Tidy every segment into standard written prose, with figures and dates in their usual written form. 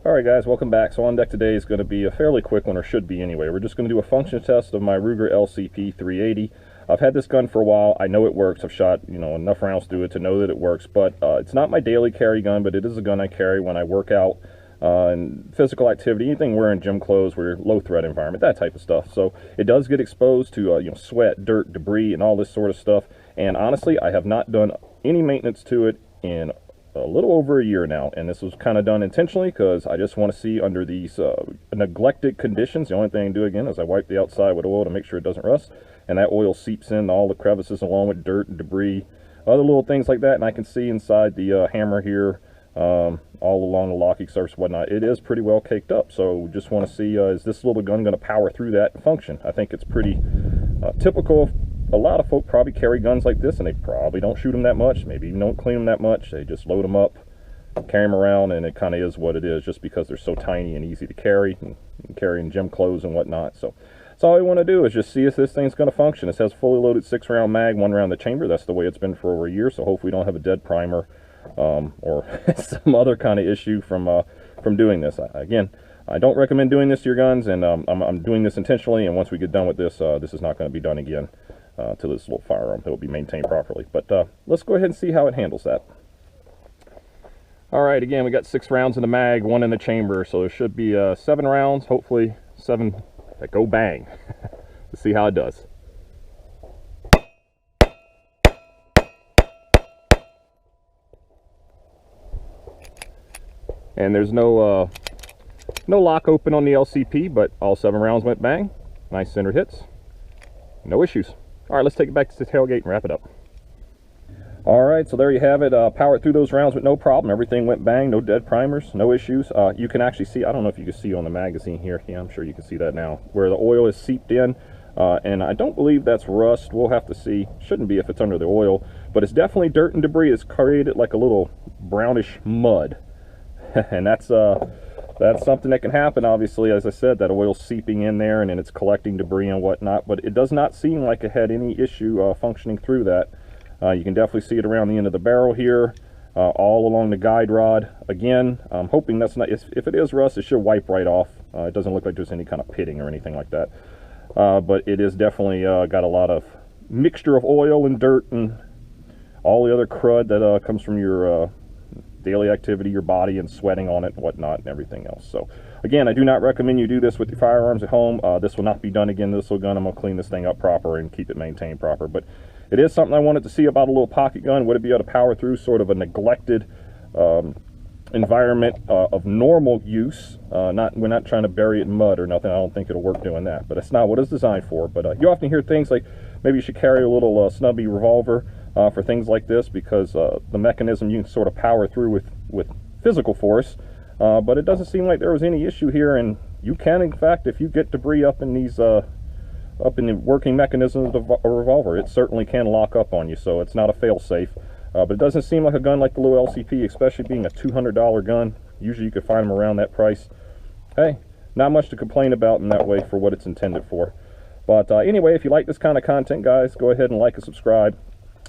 Alright guys, welcome back. So on deck today is going to be a fairly quick one, or should be anyway. We're just going to do a function test of my Ruger LCP 380. I've had this gun for a while. I know it works. I've shot, enough rounds through it to know that it works, but it's not my daily carry gun, but it is a gun I carry when I work out and physical activity, anything wearing gym clothes, we're low threat environment, that type of stuff. So it does get exposed to sweat, dirt, debris, and all this sort of stuff. And honestly, I have not done any maintenance to it in a little over a year now, and this was kind of done intentionally because I just want to see under these neglected conditions. The only thing I do again is I wipe the outside with oil to make sure it doesn't rust, and that oil seeps into all the crevices along with dirt and debris, other little things like that. And I can see inside the hammer here, all along the locking surface, whatnot, it is pretty well caked up. So just want to see, is this little gun going to power through that and function? I think it's pretty typical of a lot of folk probably carry guns like this, and they probably don't shoot them that much, maybe even don't clean them that much. They just load them up, carry them around, and it kind of is what it is, just because they're so tiny and easy to carry, and carry in gym clothes and whatnot. So that's all I want to do, is just see if this thing's going to function. It has fully loaded 6-round mag, 1 round in the chamber. That's the way it's been for over a year, so hopefully we don't have a dead primer or some other kind of issue from doing this. Again, I don't recommend doing this to your guns, and I'm doing this intentionally, and once we get done with this, this is not going to be done again to this little firearm. It will be maintained properly. But let's go ahead and see how it handles that. All right, again, we got 6 rounds in the mag, 1 in the chamber, so there should be 7 rounds, hopefully 7 that go bang. Let's see how it does. And there's no lock open on the LCP, but all 7 rounds went bang. Nice center hits. No issues. All right, let's take it back to the tailgate and wrap it up. All right, so there you have it. Powered through those rounds with no problem. Everything went bang, no dead primers, no issues. You can actually see, I don't know if you can see on the magazine here. Yeah, I'm sure you can see that now, where the oil is seeped in. And I don't believe that's rust. We'll have to see. Shouldn't be if it's under the oil, but it's definitely dirt and debris. It's created like a little brownish mud. And that's something that can happen, obviously. As I said, that oil seeping in there, and then it's collecting debris and whatnot, but it does not seem like it had any issue functioning through that. You can definitely see it around the end of the barrel here, all along the guide rod. Again, I'm hoping that's not, if it is rust, it should wipe right off. It doesn't look like there's any kind of pitting or anything like that. But it is definitely got a lot of mixture of oil and dirt and all the other crud that comes from your daily activity, your body, and sweating on it and whatnot and everything else. So again, I do not recommend you do this with your firearms at home. This will not be done again. This little gun, I'm going to clean this thing up proper and keep it maintained proper. But it is something I wanted to see about a little pocket gun. Would it be able to power through sort of a neglected environment of normal use? We're not trying to bury it in mud or nothing. I don't think it'll work doing that, but that's not what it's designed for. But you often hear things like maybe you should carry a little snubby revolver for things like this, because the mechanism you can sort of power through with physical force, but it doesn't seem like there was any issue here. And you can, in fact, if you get debris up in these up in the working mechanism of a revolver, it certainly can lock up on you. So it's not a fail-safe, but it doesn't seem like a gun like the little LCP, especially being a $200 gun. Usually you could find them around that price. Hey, not much to complain about in that way for what it's intended for. But anyway, if you like this kind of content, guys, go ahead and like and subscribe.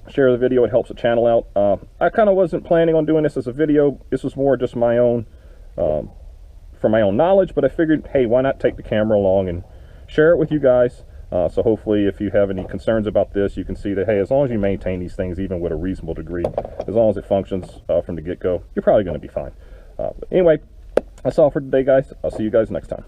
Share the video, it helps the channel out. I kind of wasn't planning on doing this as a video. This was more just my own, for my own knowledge, but I figured, hey, why not take the camera along and share it with you guys? So hopefully if you have any concerns about this, you can see that, hey, as long as you maintain these things, even with a reasonable degree, as long as it functions from the get-go, you're probably going to be fine. But anyway, that's all for today, guys. I'll see you guys next time.